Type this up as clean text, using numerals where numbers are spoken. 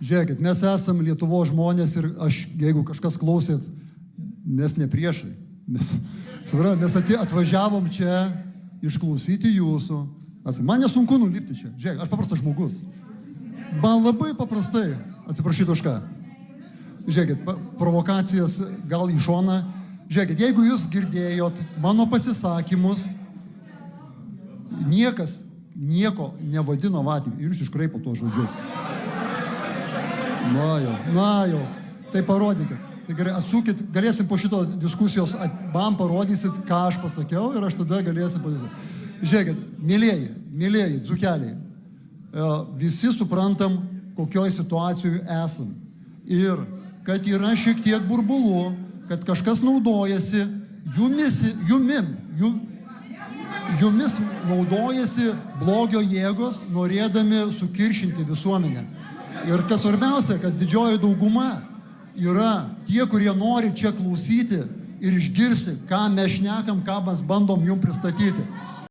Žiūrėkit, mes esame Lietuvos žmonės ir aš, jeigu kažkas klausėt, mes ne priešai. Mes atvažiavom čia išklausyti jūsų. Man nesunku nulipti čia. Žiūrėk, aš paprastas žmogus. Man labai paprastai, atsiprašyt už ką. Žiūrėkit, provokacijas gal į šoną. Žiūrėkit, jeigu jūs girdėjot mano pasisakymus, niekas nieko nevadino vatimi. Ir jūs iškraipo to žodžius. Na jau. Tai parodykit. Tai gerai, atsukit, galėsim po šito diskusijos, man parodysit, ką aš pasakiau ir aš tada galėsim pasakyt. Žiūrėkit, mėlėjai, dzūkeliai, visi suprantam, kokioj situacijoje esam. Ir kad yra šiek tiek burbulų, kad kažkas naudojasi jumis naudojasi blogio jėgos, norėdami sukiršinti visuomenę. Ir kas svarbiausia, kad didžioji dauguma yra tie, kurie nori čia klausyti ir išgirsti, ką mes šnekam, ką mes bandom jum pristatyti.